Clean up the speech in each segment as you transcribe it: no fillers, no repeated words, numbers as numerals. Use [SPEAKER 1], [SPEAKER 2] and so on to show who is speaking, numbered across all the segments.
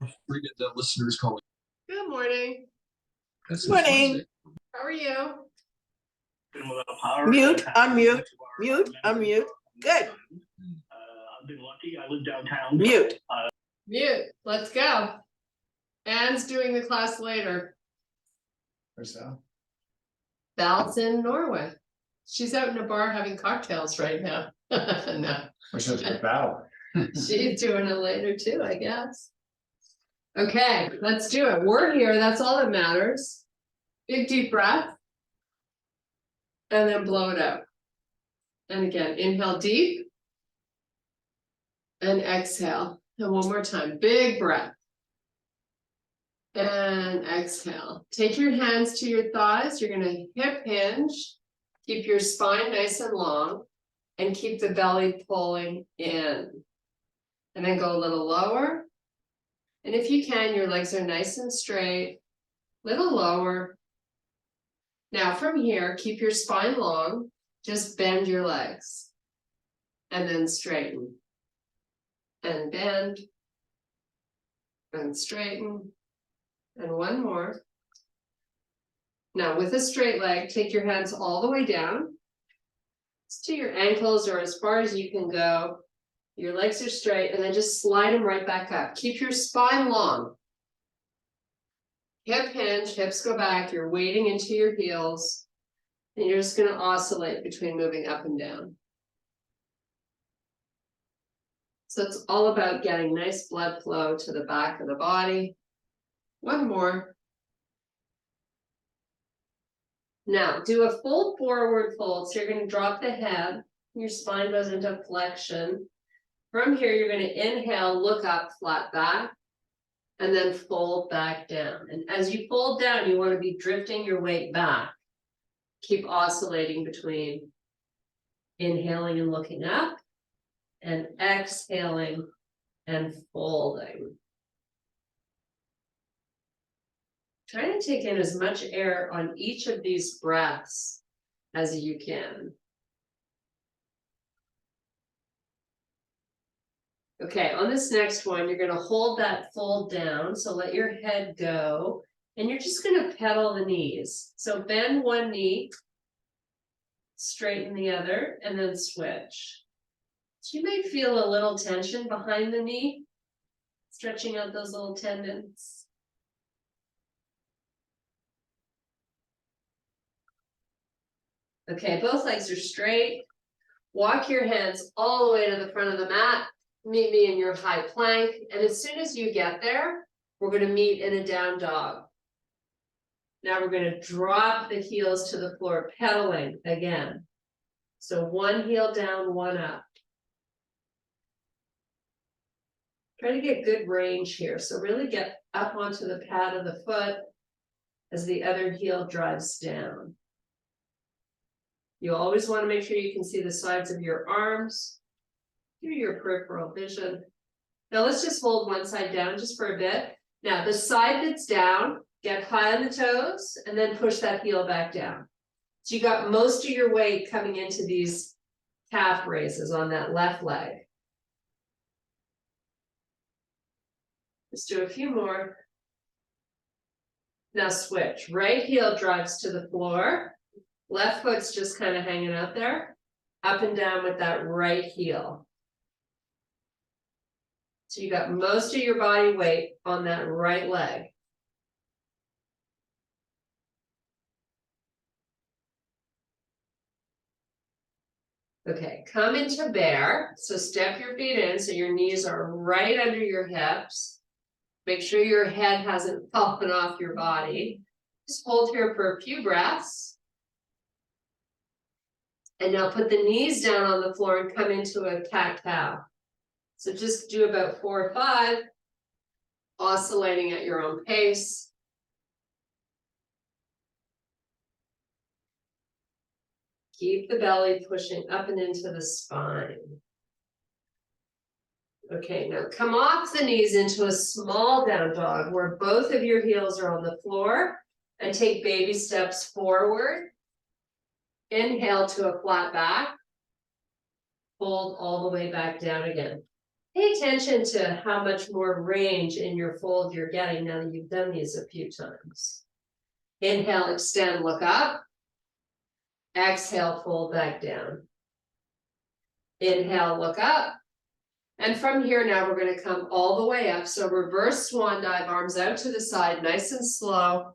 [SPEAKER 1] Read the listeners calling.
[SPEAKER 2] Good morning.
[SPEAKER 3] Good morning.
[SPEAKER 2] How are you?
[SPEAKER 3] Mute, unmute, mute, unmute. Good.
[SPEAKER 4] I've been lucky. I live downtown.
[SPEAKER 3] Mute.
[SPEAKER 2] Mute. Let's go. Anne's doing the class later.
[SPEAKER 5] Where's Val?
[SPEAKER 2] Val's in Norway. She's out in a bar having cocktails right now. No,
[SPEAKER 5] Where's Val?
[SPEAKER 2] she's doing it later too, I guess. Okay, let's do it. We're here. That's all that matters. Big deep breath. And then blow it out. And again, inhale deep. And exhale. And one more time. Big breath. And exhale. Take your hands to your thighs. You're going to hip hinge. Keep your spine nice and long. And keep the belly pulling in. And then go a little lower. And if you can, your legs are nice and straight. Little lower. Now from here, keep your spine long. Just bend your legs. And then straighten. And bend. And straighten. And one more. Now with a straight leg, take your hands all the way down. To your ankles or as far as you can go. Your legs are straight and then just slide them right back up. Keep your spine long. Hip hinge, hips go back. You're weighting into your heels. And you're just going to oscillate between moving up and down. So it's all about getting nice blood flow to the back of the body. One more. Now do a full forward fold. So you're going to drop the head. Your spine goes into flexion. From here, you're going to inhale, look up, flat back, and then fold back down. And as you fold down, you want to be drifting your weight back. Keep oscillating between inhaling and looking up, and exhaling and folding. Try to take in as much air on each of these breaths as you can. Okay, on this next one, you're going to hold that fold down. So let your head go. And you're just going to pedal the knees. So bend one knee, straighten the other, and then switch. So you may feel a little tension behind the knee, stretching out those little tendons. Okay, both legs are straight. Walk your hands all the way to the front of the mat. Meet me in your high plank. And as soon as you get there, we're going to meet in a down dog. Now we're going to drop the heels to the floor, pedaling again. So one heel down, one up. Try to get good range here. So really get up onto the pad of the foot as the other heel drives down. You always want to make sure you can see the sides of your arms through your peripheral vision. Now let's just hold one side down just for a bit. Now the side that's down, get high on the toes and then push that heel back down. So you got most of your weight coming into these calf raises on that left leg. Let's do a few more. Now switch. Right heel drives to the floor. Left foot's just kind of hanging out there. Up and down with that right heel. So you got most of your body weight on that right leg. Okay, come into bear. So step your feet in so your knees are right under your hips. Make sure your head hasn't fallen off your body. Just hold here for a few breaths. And now put the knees down on the floor and come into a cat-cow. So just do about 4 or 5, oscillating at your own pace. Keep the belly pushing up and into the spine. Okay, now come off the knees into a small down dog where both of your heels are on the floor and take baby steps forward. Inhale to a flat back. Fold all the way back down again. Pay attention to how much more range in your fold you're getting now that you've done these a few times. Inhale, extend, look up. Exhale, fold back down. Inhale, look up. And from here now we're going to come all the way up. So reverse swan dive, arms out to the side, nice and slow.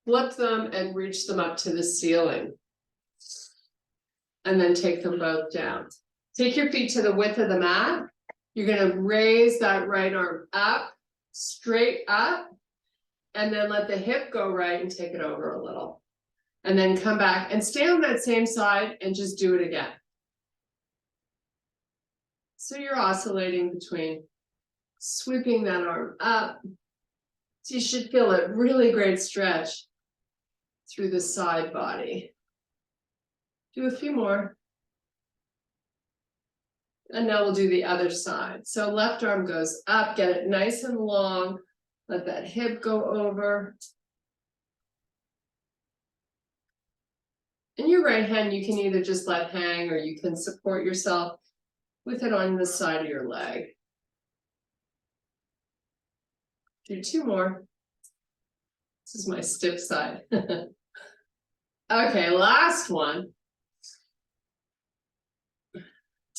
[SPEAKER 2] Flip them and reach them up to the ceiling. And then take them both down. Take your feet to the width of the mat. You're going to raise that right arm up, straight up, and then let the hip go right and take it over a little. And then come back and stay on that same side and just do it again. So you're oscillating between sweeping that arm up. So you should feel a really great stretch through the side body. Do a few more. And now we'll do the other side. So left arm goes up, get it nice and long. Let that hip go over. And your right hand, you can either just let hang or you can support yourself with it on the side of your leg. Do two more. This is my stiff side. Okay, last one.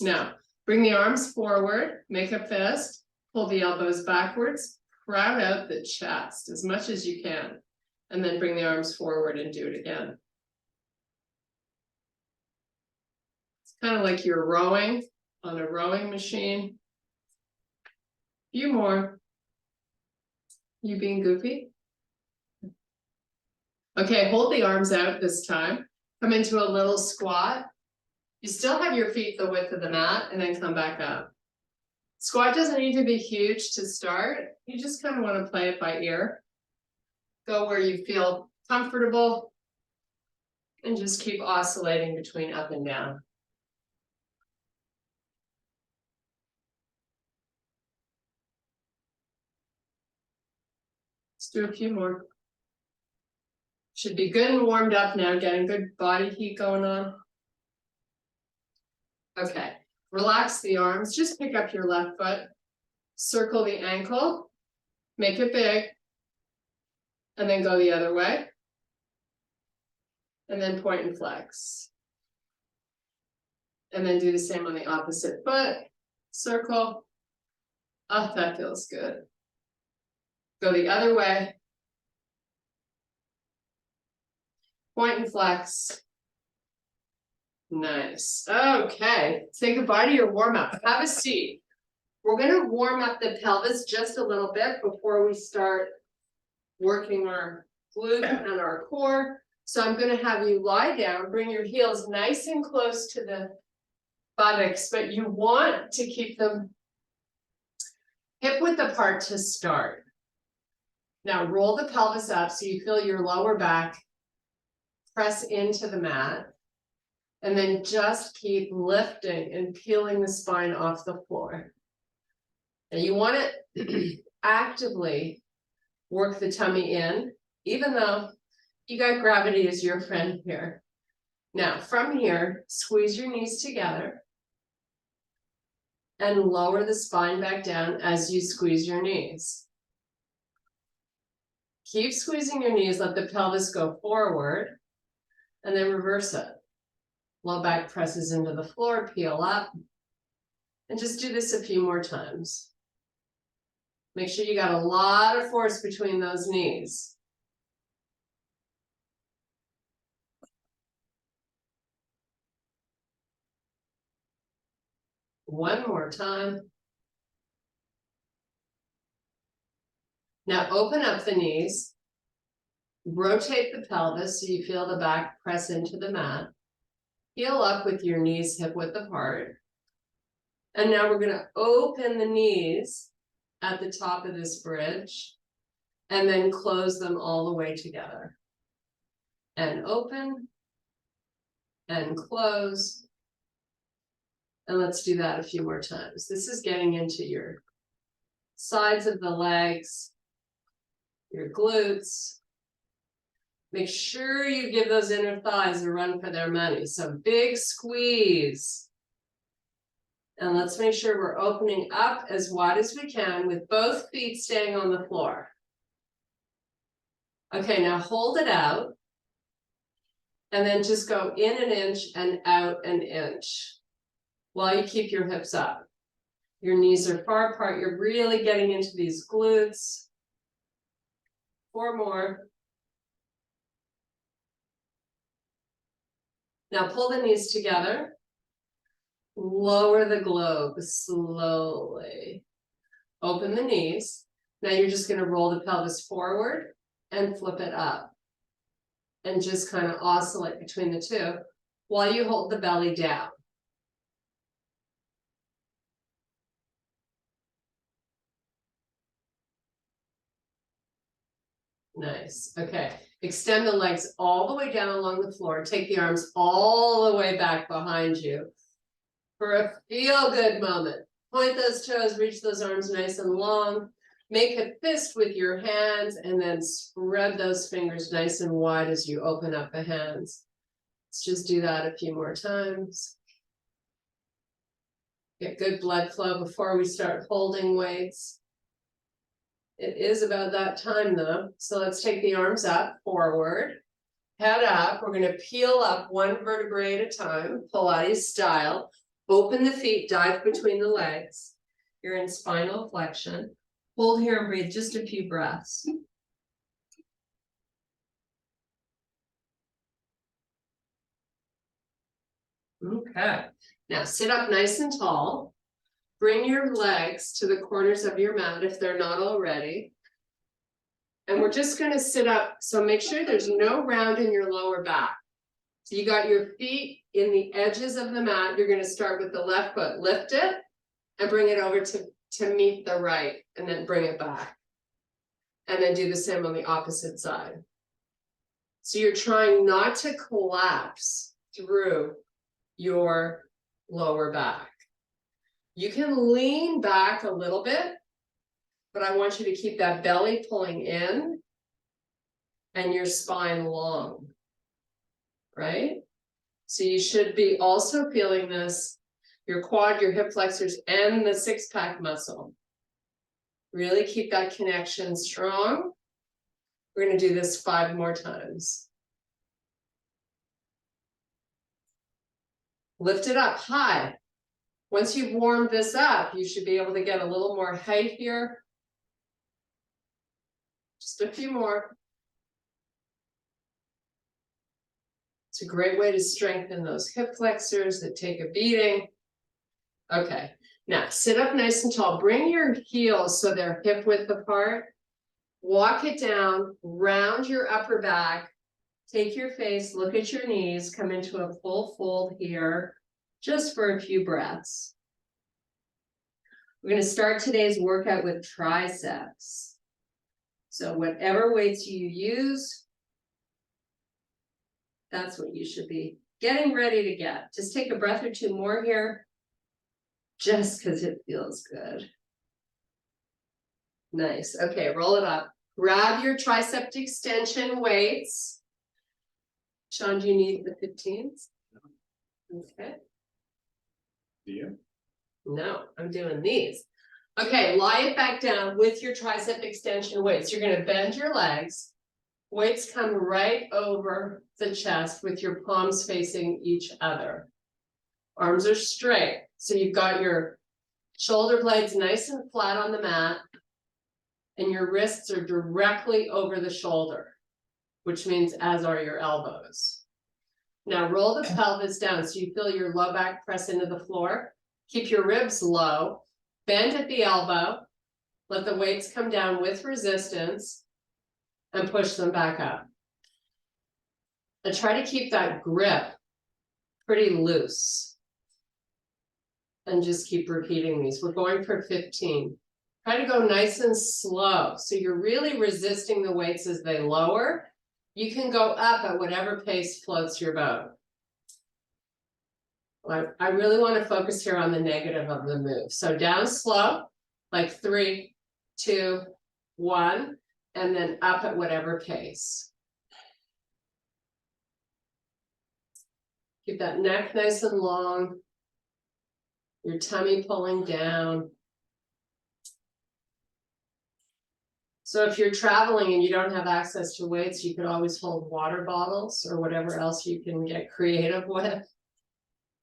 [SPEAKER 2] Now, bring the arms forward, make a fist, pull the elbows backwards, crowd out the chest as much as you can, and then bring the arms forward and do it again. It's kind of like you're rowing on a rowing machine. A few more. You being goofy? Okay, hold the arms out this time. Come into a little squat. You still have your feet the width of the mat and then come back up. Squat doesn't need to be huge to start. You just kind of want to play it by ear. Go where you feel comfortable and just keep oscillating between up and down. Let's do a few more. Should be good and warmed up now, getting good body heat going on. Okay, relax the arms, just pick up your left foot, circle the ankle, make it big, and then go the other way. And then point and flex. And then do the same on the opposite foot, circle. Oh, that feels good. Go the other way. Point and flex. Nice. Okay, say goodbye to your warm-up. Have a seat. We're going to warm up the pelvis just a little bit before we start working our glute and our core. So I'm going to have you lie down, bring your heels nice and close to the buttocks, but you want to keep them hip width apart to start. Now roll the pelvis up so you feel your lower back press into the mat. And then just keep lifting and peeling the spine off the floor. And you want to actively work the tummy in, even though you got gravity as your friend here. Now, from here, squeeze your knees together and lower the spine back down as you squeeze your knees. Keep squeezing your knees, let the pelvis go forward, and then reverse it. Low back presses into the floor, peel up, and just do this a few more times. Make sure you got a lot of force between those knees. One more time. Now open up the knees, rotate the pelvis so you feel the back press into the mat. Heel up with your knees hip width apart. And now we're going to open the knees at the top of this bridge and then close them all the way together. And open and close. And let's do that a few more times. This is getting into your sides of the legs, your glutes. Make sure you give those inner thighs a run for their money. So big squeeze. And let's make sure we're opening up as wide as we can with both feet staying on the floor. Okay, now hold it out. And then just go in an inch and out an inch while you keep your hips up. Your knees are far apart. You're really getting into these glutes. 4 more. Now pull the knees together. Lower the globe slowly. Open the knees. Now you're just going to roll the pelvis forward and flip it up. And just kind of oscillate between the two while you hold the belly down. Nice. Okay. Extend the legs all the way down along the floor. Take the arms all the way back behind you for a feel-good moment. Point those toes, reach those arms nice and long. Make a fist with your hands and then spread those fingers nice and wide as you open up the hands. Let's just do that a few more times. Get good blood flow before we start holding weights. It is about that time though. So let's take the arms up, forward, head up. We're going to peel up 1 vertebrae at a time, Pilates style. Open the feet, dive between the legs. You're in spinal flexion. Hold here and breathe just a few breaths. Okay, now sit up nice and tall. Bring your legs to the corners of your mat if they're not already. And we're just going to sit up, so make sure there's no round in your lower back. So you got your feet in the edges of the mat. You're going to start with the left foot, lift it, and bring it over to meet the right, and then bring it back. And then do the same on the opposite side. So you're trying not to collapse through your lower back. You can lean back a little bit, but I want you to keep that belly pulling in and your spine long, right? So you should be also feeling this, your quad, your hip flexors, and the six-pack muscle. Really keep that connection strong. We're going to do this 5 more times. Lift it up high. Once you've warmed this up, you should be able to get a little more height here. Just a few more. It's a great way to strengthen those hip flexors that take a beating. Okay, now sit up nice and tall. Bring your heels so they're hip width apart. Walk it down, round your upper back. Take your face, look at your knees, come into a full fold here, just for a few breaths. We're going to start today's workout with triceps. So whatever weights you use, that's what you should be getting ready to get. Just take a breath or 2 more here, just because it feels good. Nice. Okay, roll it up. Grab your tricep extension weights. Sean, do you need the 15s? Okay.
[SPEAKER 5] Do you?
[SPEAKER 2] No, I'm doing these. Okay, lie it back down with your tricep extension weights. You're going to bend your legs. Weights come right over the chest with your palms facing each other. Arms are straight. So you've got your shoulder blades nice and flat on the mat, and your wrists are directly over the shoulder, which means as are your elbows. Now roll the pelvis down so you feel your low back press into the floor. Keep your ribs low, bend at the elbow, let the weights come down with resistance, and push them back up. And try to keep that grip pretty loose. And just keep repeating these. We're going for 15. Try to go nice and slow. So you're really resisting the weights as they lower. You can go up at whatever pace floats your boat. I really want to focus here on the negative of the move. So down slow, like 3, 2, 1, and then up at whatever pace. Keep that neck nice and long. Your tummy pulling down. So if you're traveling and you don't have access to weights, you could always hold water bottles or whatever else you can get creative with.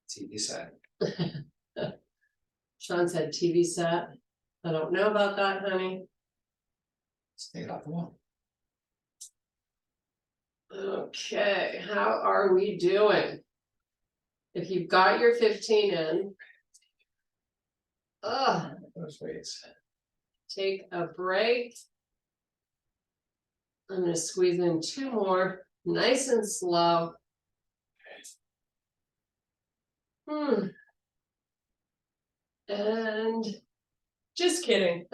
[SPEAKER 1] TV set.
[SPEAKER 2] Sean said TV set. I don't know about that, honey.
[SPEAKER 1] Just take it off the wall.
[SPEAKER 2] Okay, how are we doing? If you've got your 15 in.
[SPEAKER 1] Those weights.
[SPEAKER 2] Take a break. I'm gonna squeeze in 2 more, nice and slow. And just kidding.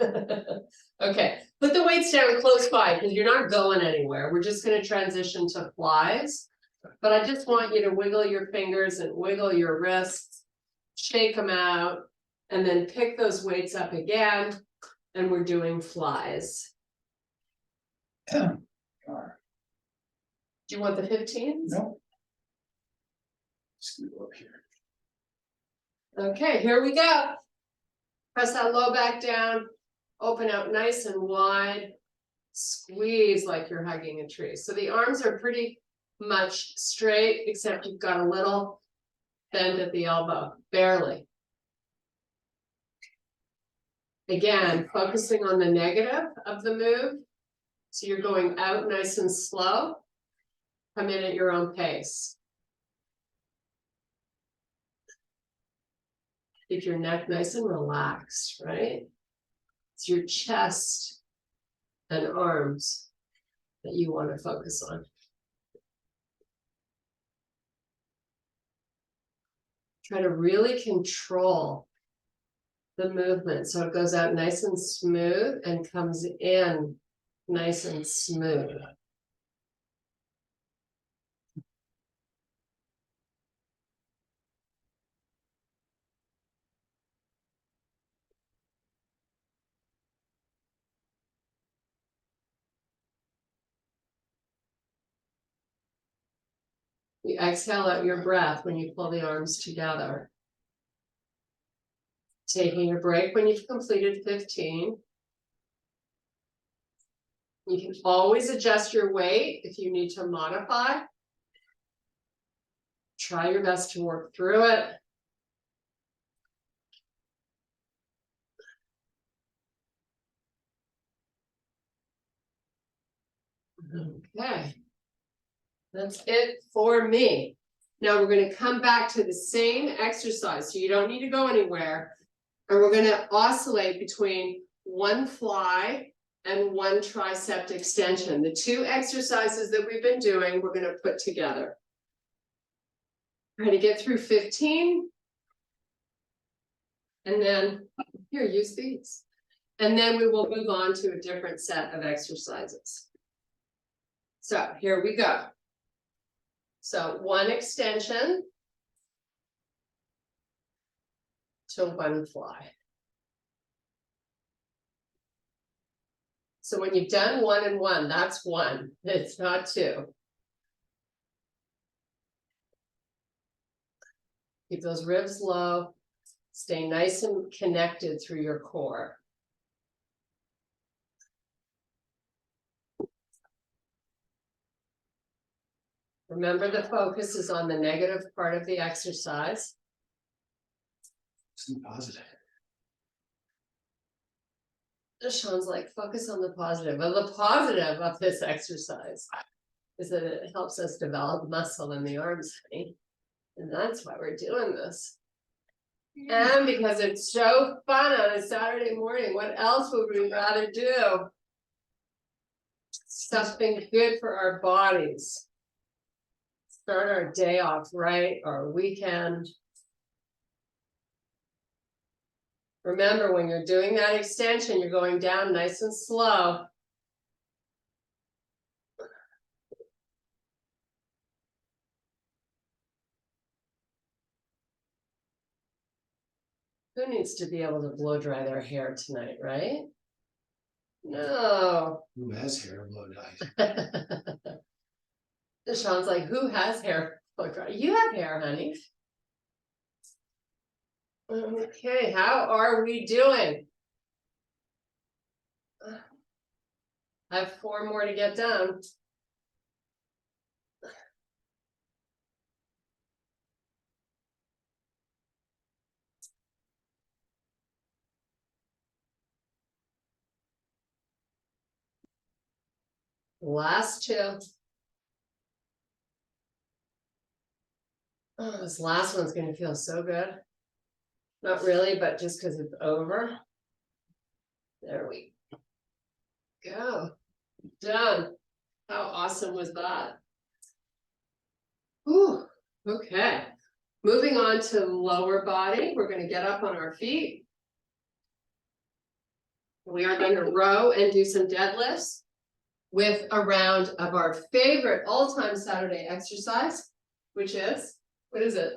[SPEAKER 2] Okay, put the weights down close by because you're not going anywhere. We're just gonna transition to flies. But I just want you to wiggle your fingers and wiggle your wrists, shake them out, and then pick those weights up again. And we're doing flies. Do you want the 15s?
[SPEAKER 1] No. Scoot up here.
[SPEAKER 2] Okay, here we go. Press that low back down, open out nice and wide, squeeze like you're hugging a tree. So the arms are pretty much straight, except you've got a little bend at the elbow, barely. Again, focusing on the negative of the move. So you're going out nice and slow. Come in at your own pace. Keep your neck nice and relaxed, right? It's your chest and arms that you want to focus on. Try to really control the movement so it goes out nice and smooth and comes in nice and smooth. You exhale out your breath when you pull the arms together. Taking a break when you've completed 15. You can always adjust your weight if you need to modify. Try your best to work through it. Okay. That's it for me. Now we're going to come back to the same exercise, so you don't need to go anywhere. And we're going to oscillate between 1 fly and 1 tricep extension. The 2 exercises that we've been doing, we're going to put together. Try to get through 15. And then, here, use these. And then we will move on to a different set of exercises. So here we go. So 1 extension to 1 fly. So when you've done 1 and 1, that's 1. It's not 2. Keep those ribs low. Stay nice and connected through your core. Remember, the focus is on the negative part of the exercise.
[SPEAKER 1] Something positive.
[SPEAKER 2] Sean's like, focus on the positive. Well, the positive of this exercise is that it helps us develop muscle in the arms, honey. And that's why we're doing this. And because it's so fun on a Saturday morning, what else would we rather do? Something good for our bodies. Start our day off right, our weekend. Remember, when you're doing that extension, you're going down nice and slow. Who needs to be able to blow dry their hair tonight, right? No.
[SPEAKER 1] Who has hair blow dyed?
[SPEAKER 2] Sean's like, who has hair blow dry? You have hair, honey. Okay, how are we doing? I have 4 more to get done. Last 2. Oh, this last one's gonna feel so good. Not really, but just because it's over. There we go. Done. How awesome was that? Whew, okay. Moving on to lower body, we're gonna get up on our feet. We are going to row and do some deadlifts with a round of our favorite all-time Saturday exercise, which is, what is it?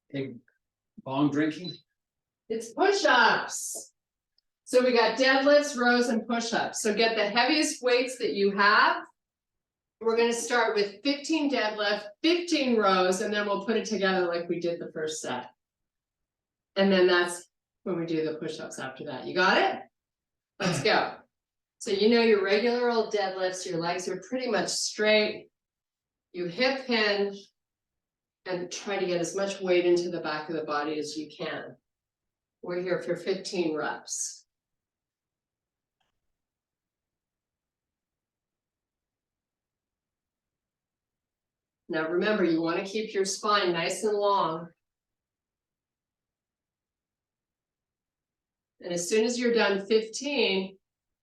[SPEAKER 5] Hey, bong drinking?
[SPEAKER 2] It's push-ups. So we got deadlifts, rows, and push-ups. So get the heaviest weights that you have. We're gonna start with 15 deadlift, 15 rows, and then we'll put it together like we did the first set. And then that's when we do the push-ups after that. You got it? Let's go. So you know your regular old deadlifts, your legs are pretty much straight. You hip hinge and try to get as much weight into the back of the body as you can. We're here for 15 reps. Now remember, you want to keep your spine nice and long. And as soon as you're done 15,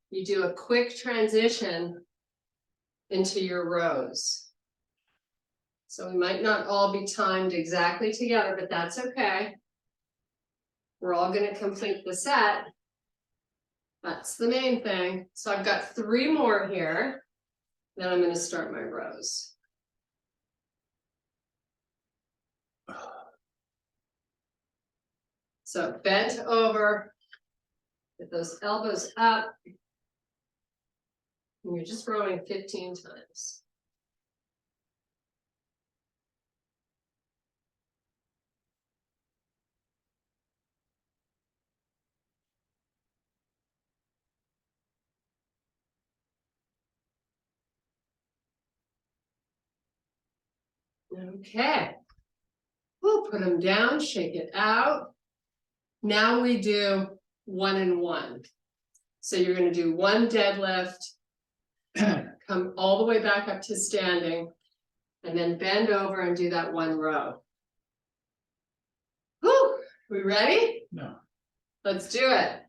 [SPEAKER 2] you do a quick transition into your rows. So we might not all be timed exactly together, but that's okay. We're all going to complete the set. That's the main thing. So I've got 3 more here. Then I'm going to start my rows. So bent over, get those elbows up. And you're just rowing 15 times. Okay. We'll put them down, shake it out. Now we do 1 and 1. So you're going to do 1 deadlift, come all the way back up to standing, and then bend over and do that 1 row. Whew, we ready?
[SPEAKER 5] No.
[SPEAKER 2] Let's do it.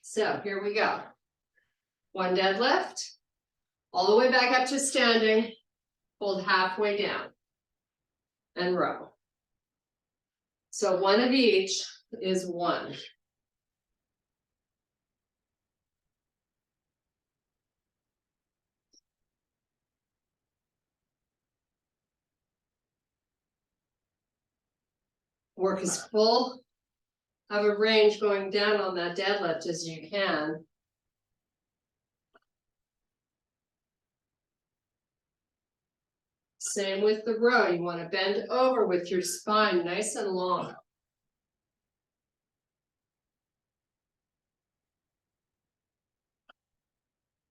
[SPEAKER 2] So here we go. 1 deadlift, all the way back up to standing, hold halfway down, and row. So 1 of each is 1. Work as full of a range going down on that deadlift as you can. Same with the row. You want to bend over with your spine nice and long.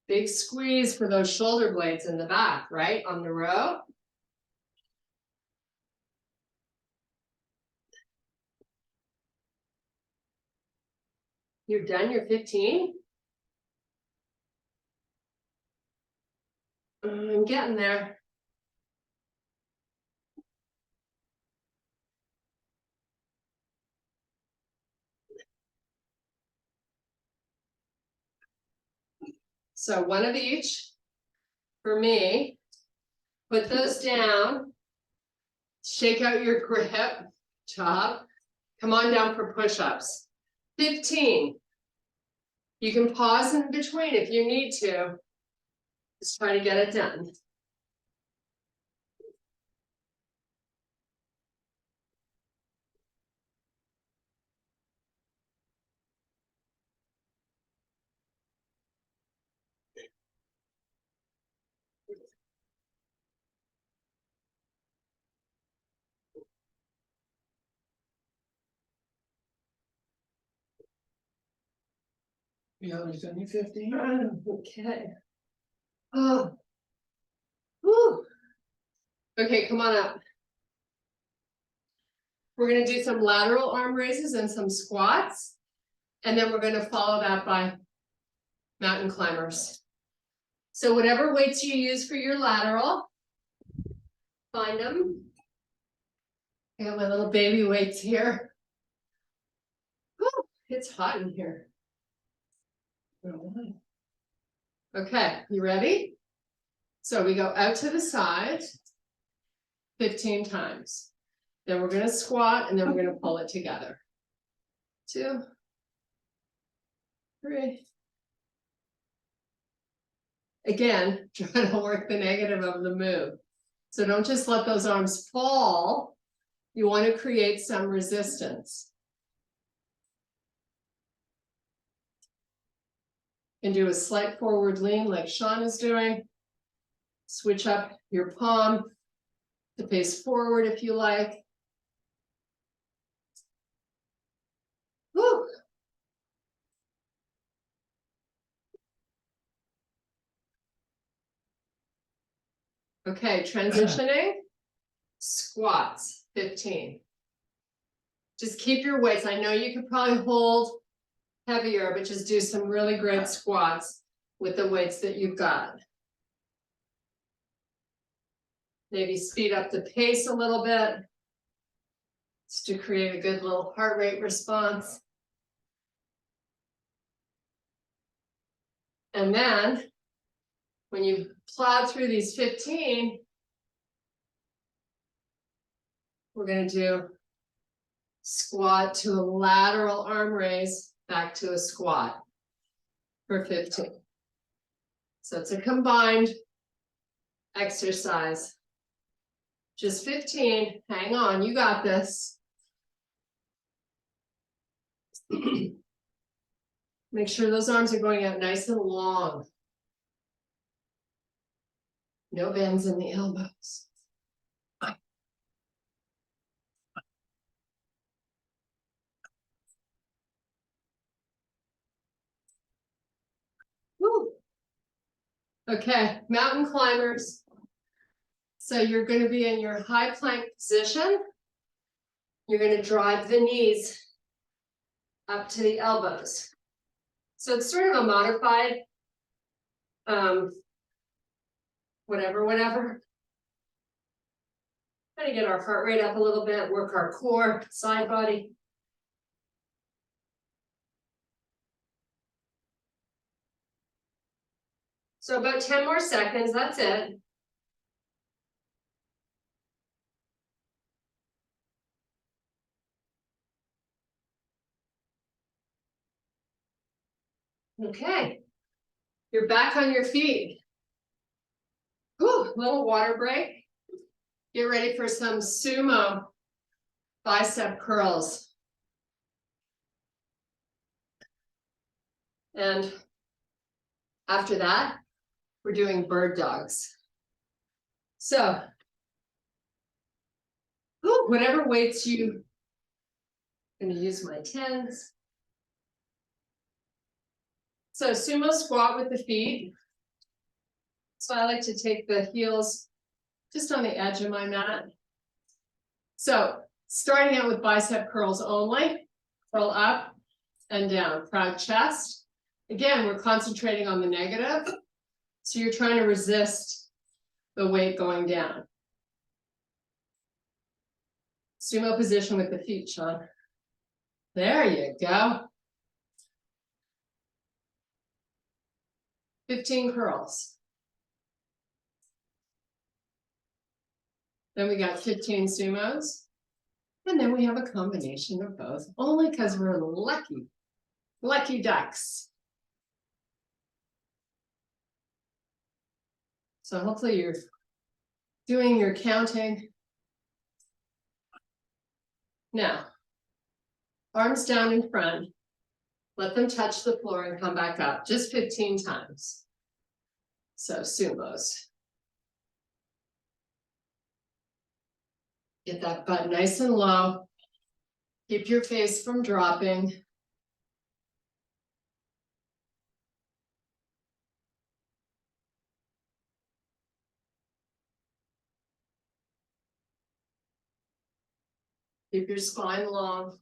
[SPEAKER 2] Big squeeze for those shoulder blades in the back, right? On the row. You're done, you're 15. I'm getting there. So 1 of each for me. Put those down. Shake out your grip, top. Come on down for push-ups. 15. You can pause in between if you need to. Just try to get it done.
[SPEAKER 1] You only done your 15?
[SPEAKER 2] Okay. Oh. Whew. Okay, come on up. We're gonna do some lateral arm raises and some squats. And then we're gonna follow that by mountain climbers. So whatever weights you use for your lateral, find them. I got my little baby weights here. Whew, it's hot in here. Okay, you ready? So we go out to the side 15 times. Then we're gonna squat and then we're gonna pull it together. 2, 3. Again, try to work the negative of the move. So don't just let those arms fall. You want to create some resistance. And do a slight forward lean like Sean is doing. Switch up your palm to face forward if you like. Woo. Okay, transitioning. Squats, 15. Just keep your weights. I know you could probably hold heavier, but just do some really great squats with the weights that you've got. Maybe speed up the pace a little bit, just to create a good little heart rate response. And then, when you plow through these 15, we're going to do squat to a lateral arm raise, back to a squat for 15. So it's a combined exercise. Just 15, hang on, you got this. Make sure those arms are going out nice and long. No bends in the elbows. Woo. Okay, mountain climbers. So you're going to be in your high plank position. You're going to drive the knees up to the elbows. So it's sort of a modified, whatever. Try to get our heart rate up a little bit, work our core, side body. So about 10 more seconds, that's it. Okay, you're back on your feet. Whew, little water break. Get ready for some sumo bicep curls. And after that, we're doing bird dogs. So, whatever weights you, I'm going to use my 10s. So sumo squat with the feet. So I like to take the heels just on the edge of my mat. So starting out with bicep curls only, curl up and down, proud chest. Again, we're concentrating on the negative. So you're trying to resist the weight going down. Sumo position with the feet, Sean. There you go. 15 curls. Then we got 15 sumos. And then we have a combination of both, only because we're lucky ducks. So hopefully you're doing your counting. Now, arms down in front. Let them touch the floor and come back up, just 15 times. So sumos. Get that butt nice and low. Keep your face from dropping. Keep your spine long.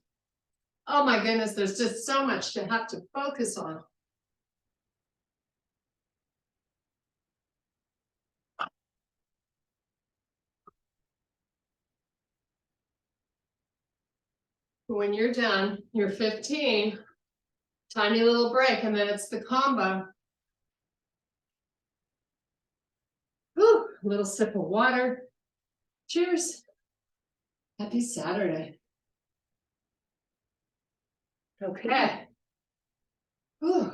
[SPEAKER 2] Oh my goodness, there's just so much to have to focus on. When you're done, you're 15, tiny little break, and then it's the combo. Whew, a little sip of water. Cheers. Happy Saturday. Okay. Whew.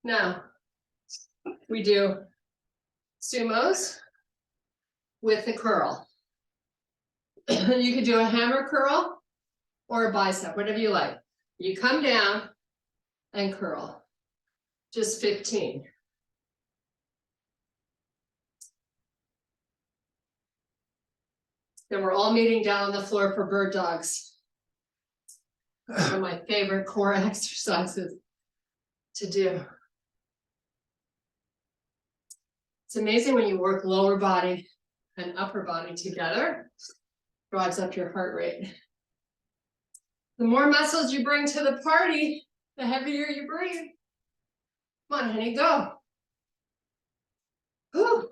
[SPEAKER 2] Now, we do sumos with the curl. You could do a hammer curl or a bicep, whatever you like. You come down and curl. Just 15. Then we're all meeting down on the floor for bird dogs. One of my favorite core exercises to do. It's amazing when you work lower body and upper body together, drives up your heart rate. The more muscles you bring to the party, the heavier you breathe. Come on, honey, go. Whew.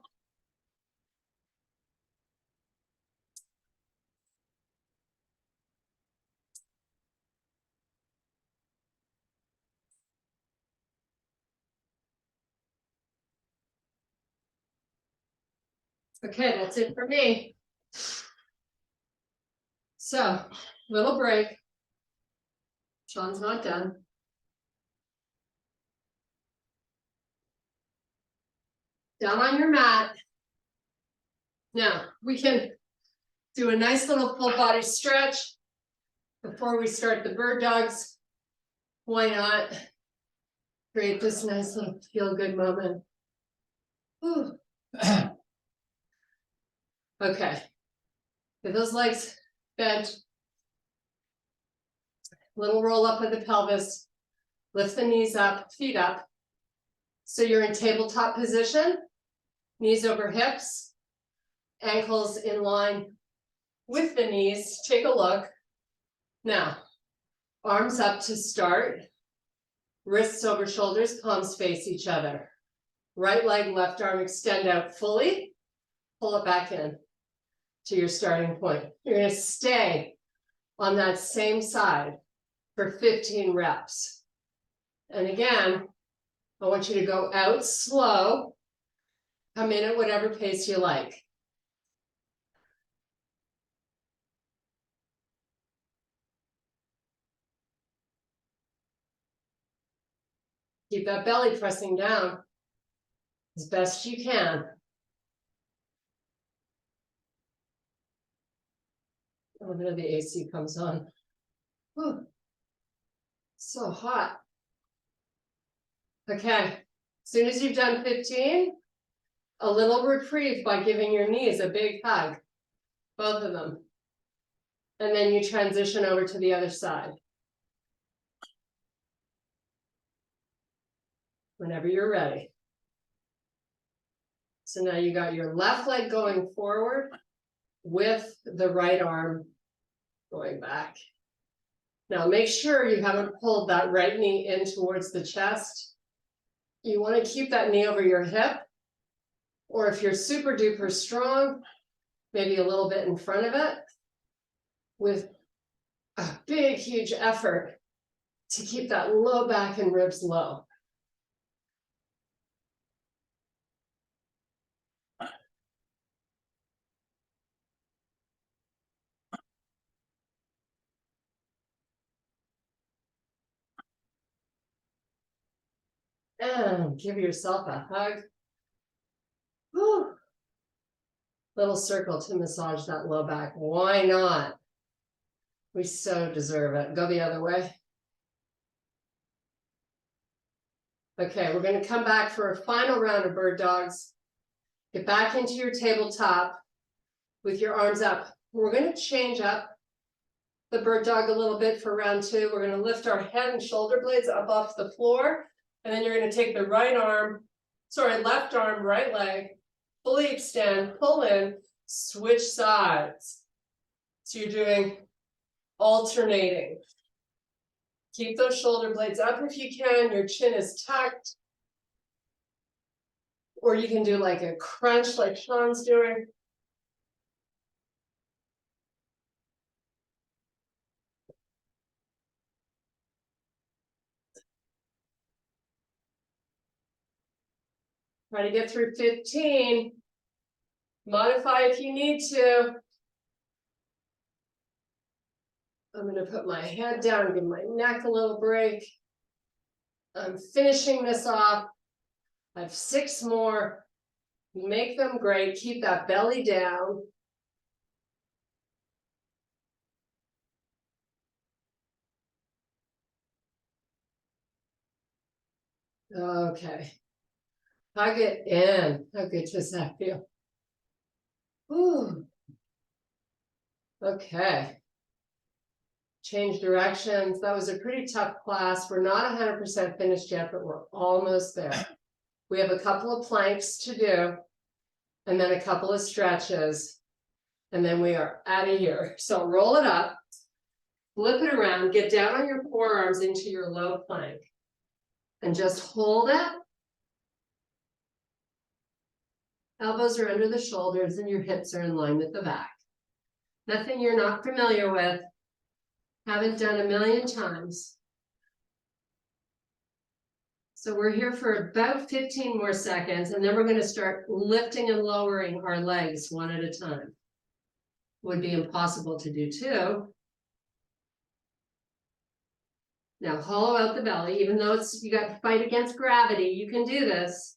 [SPEAKER 2] Okay, that's it for me. So, little break. Sean's not done. Down on your mat. Now, we can do a nice little full body stretch before we start the bird dogs. Why not create this nice little feel good moment? Whew. Okay, get those legs bent. Little roll up of the pelvis. Lift the knees up, feet up. So you're in tabletop position. Knees over hips. Ankles in line with the knees. Take a look. Now, arms up to start. Wrists over shoulders, palms face each other. Right leg, left arm extend out fully. Pull it back in to your starting point. You're going to stay on that same side for 15 reps. And again, I want you to go out slow, come in at whatever pace you like. Keep that belly pressing down as best you can. Oh, there the AC comes on. Whew. So hot. Okay, as soon as you've done 15, a little reprieve by giving your knees a big hug, both of them. And then you transition over to the other side. Whenever you're ready. So now you got your left leg going forward with the right arm going back. Now make sure you haven't pulled that right knee in towards the chest. You want to keep that knee over your hip, or if you're super duper strong, maybe a little bit in front of it, with a big, huge effort to keep that low back and ribs low. And give yourself a hug. Whew. Little circle to massage that low back. Why not? We so deserve it. Go the other way. Okay, we're going to come back for a final round of bird dogs. Get back into your tabletop with your arms up. We're going to change up the bird dog a little bit for round 2. We're going to lift our head and shoulder blades up off the floor. And then you're going to take the left arm, right leg, fully extend, pull in, switch sides. So you're doing alternating. Keep those shoulder blades up if you can, your chin is tucked. Or you can do like a crunch like Sean's doing. Try to get through 15. Modify if you need to. I'm gonna put my head down, give my neck a little break. I'm finishing this off. I have 6 more. Make them great. Keep that belly down. Okay. Hug it in. How good does that feel? Whew. Okay. Change directions. That was a pretty tough class. We're not 100% finished yet, but we're almost there. We have a couple of planks to do, and then a couple of stretches, and then we are out of here. So roll it up, flip it around, get down on your forearms into your low plank, and just hold it. Elbows are under the shoulders and your hips are in line with the back. Nothing you're not familiar with, haven't done a million times. So we're here for about 15 more seconds, and then we're going to start lifting and lowering our legs one at a time. Would be impossible to do too. Now hollow out the belly, even though you got to fight against gravity, you can do this.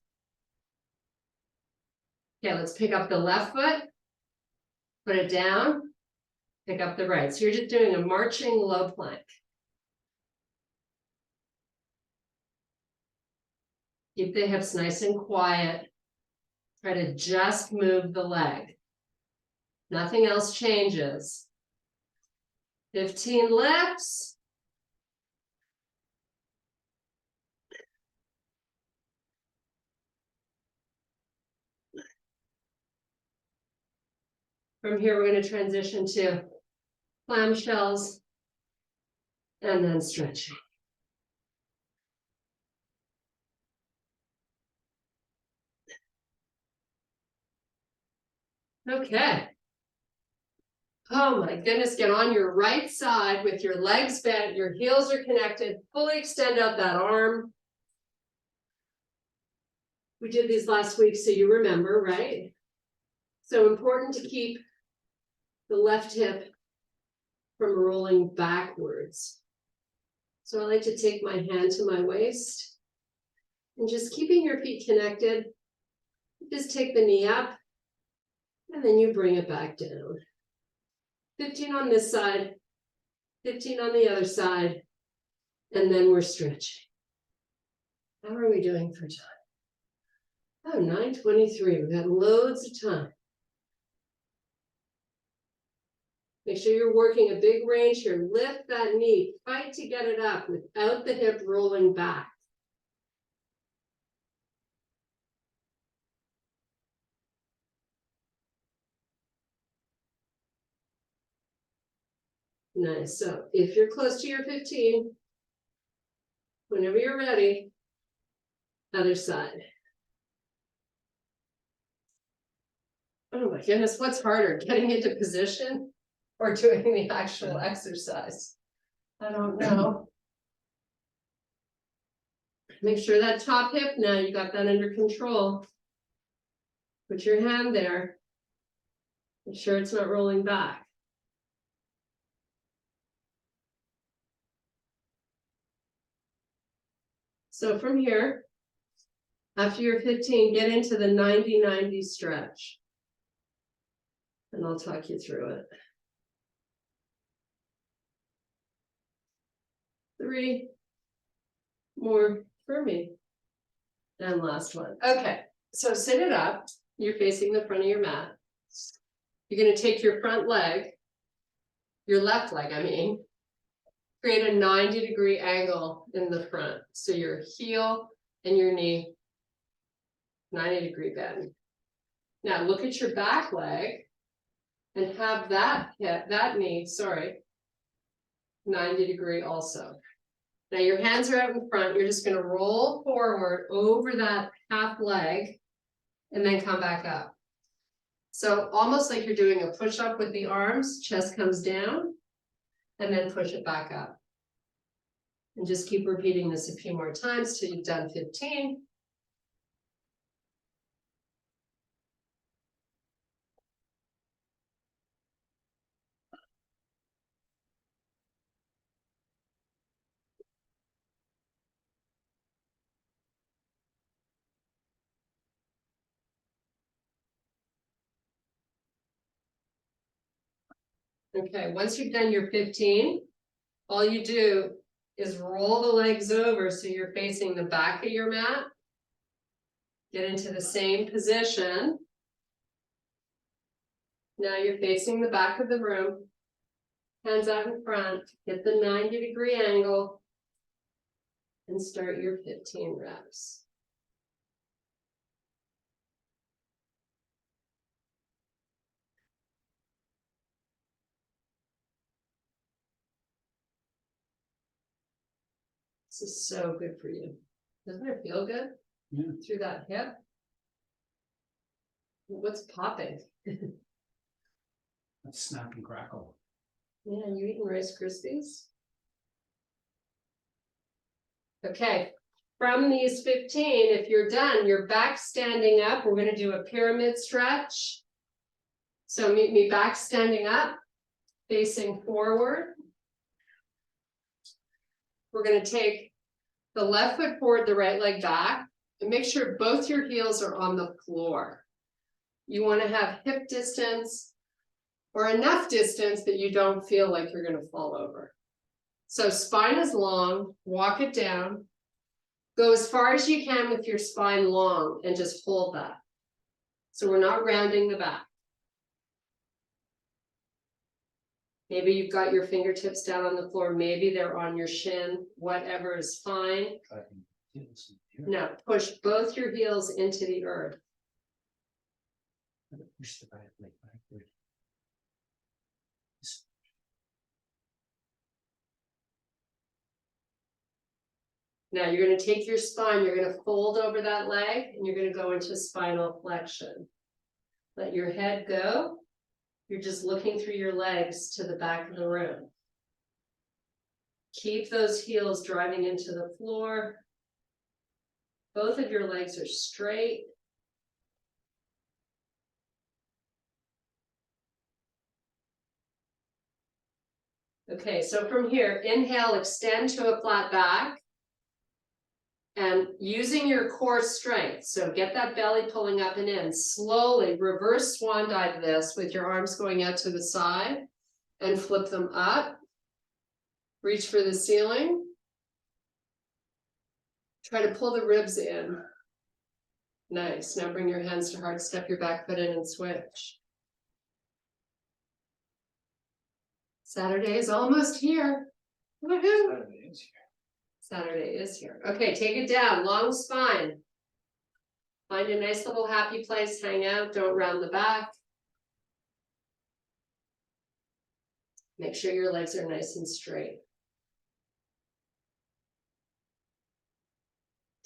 [SPEAKER 2] Okay, let's pick up the left foot, put it down, pick up the right. So you're just doing a marching low plank. Keep the hips nice and quiet. Try to just move the leg. Nothing else changes. 15 lifts. From here, we're going to transition to clamshells and then stretching. Okay. Oh my goodness, get on your right side with your legs bent, your heels are connected, fully extend out that arm. We did these last week, so you remember, right? So important to keep the left hip from rolling backwards. So I like to take my hand to my waist and just keeping your feet connected, just take the knee up and then you bring it back down. 15 on this side, 15 on the other side, and then we're stretching. How are we doing for time? Oh, 9:23, we've got loads of time. Make sure you're working a big range here. Lift that knee, fight to get it up without the hip rolling back. Nice, so if you're close to your 15, whenever you're ready, other side. Oh my goodness, what's harder, getting into position or doing the actual exercise? I don't know. Make sure that top hip now, you got that under control. Put your hand there. Make sure it's not rolling back. So from here, after you're 15, get into the 90-90 stretch. And I'll talk you through it. 3 more for me. And last one. Okay, so sit it up. You're facing the front of your mat. You're going to take your front leg, your left leg, I mean, create a 90-degree angle in the front. So your heel and your knee, 90-degree bend. Now look at your back leg And have that hip, that knee, sorry. 90 degree also. Now your hands are out in front, you're just gonna roll forward over that half leg and then come back up. So almost like you're doing a push-up with the arms, chest comes down, and then push it back up. And just keep repeating this a few more times till you've done 15. Okay, once you've done your 15, all you do is roll the legs over so you're facing the back of your mat. Get into the same position. Now you're facing the back of the room. Hands out in front, get the 90 degree angle. And start your 15 reps. This is so good for you. Doesn't it feel good?
[SPEAKER 5] Yeah.
[SPEAKER 2] Through that hip? What's popping?
[SPEAKER 5] Let's snap and crackle.
[SPEAKER 2] Yeah, you eating Rice Krispies? Okay, from these 15, if you're done, your back standing up, we're gonna do a pyramid stretch. So meet me back standing up, facing forward. We're gonna take the left foot forward, the right leg back, and make sure both your heels are on the floor. You wanna have hip distance or enough distance that you don't feel like you're gonna fall over. So spine is long, walk it down, go as far as you can with your spine long and just hold that. So we're not rounding the back. Maybe you've got your fingertips down on the floor, maybe they're on your shin, whatever is fine. Now push both your heels into the earth.
[SPEAKER 5] Push the right leg backward.
[SPEAKER 2] Now you're going to take your spine, you're going to fold over that leg, and you're going to go into spinal flexion. Let your head go. You're just looking through your legs to the back of the room. Keep those heels driving into the floor. Both of your legs are straight. Okay, so from here, inhale, extend to a flat back. And using your core strength, so get that belly pulling up and in, slowly reverse swan dive this with your arms going out to the side and flip them up. Reach for the ceiling. Try to pull the ribs in. Nice, now bring your hands to heart, step your back foot in and switch. Saturday is almost here. Woohoo! Saturday is here. Okay, take it down, long spine. Find a nice little happy place, hang out, don't round the back. Make sure your legs are nice and straight.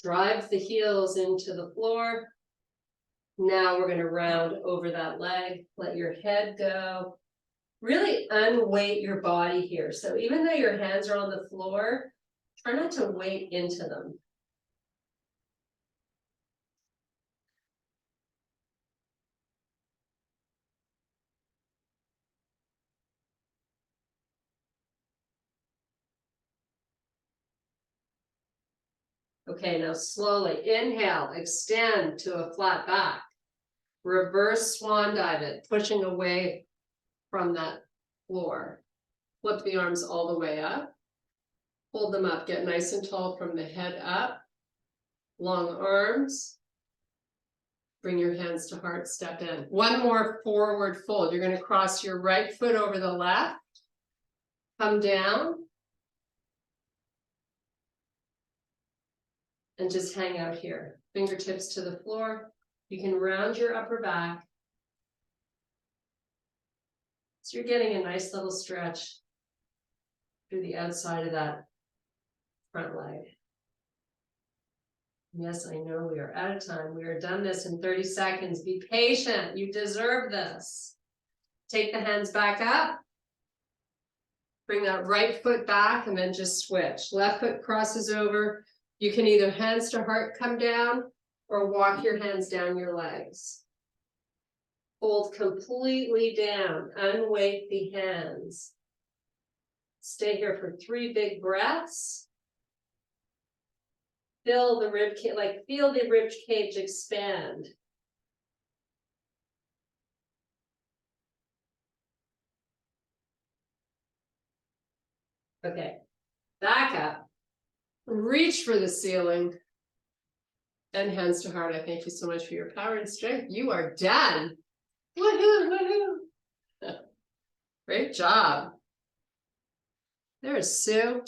[SPEAKER 2] Drive the heels into the floor. Now we're going to round over that leg, let your head go. Really unweight your body here. So even though your hands are on the floor, try not to weight into them. Okay, now slowly inhale, extend to a flat back. Reverse swan dive it, pushing away from that floor. Flip the arms all the way up. Hold them up, get nice and tall from the head up. Long arms. Bring your hands to heart, step in. One more forward fold. You're going to cross your right foot over the left. Come down. And just hang out here. Fingertips to the floor. You can round your upper back. So you're getting a nice little stretch through the outside of that front leg. Yes, I know we are out of time. We are done this in 30 seconds. Be patient. You deserve this. Take the hands back up. Bring that right foot back and then just switch. Left foot crosses over. You can either hands to heart come down or walk your hands down your legs. Hold completely down. Unweight the hands. Stay here for 3 big breaths. Feel the rib cage, like feel the rib cage expand. Okay, back up. Reach for the ceiling. And hands to heart. I thank you so much for your power and strength. You are done. Woohoo, woohoo. Great job. There's Sue.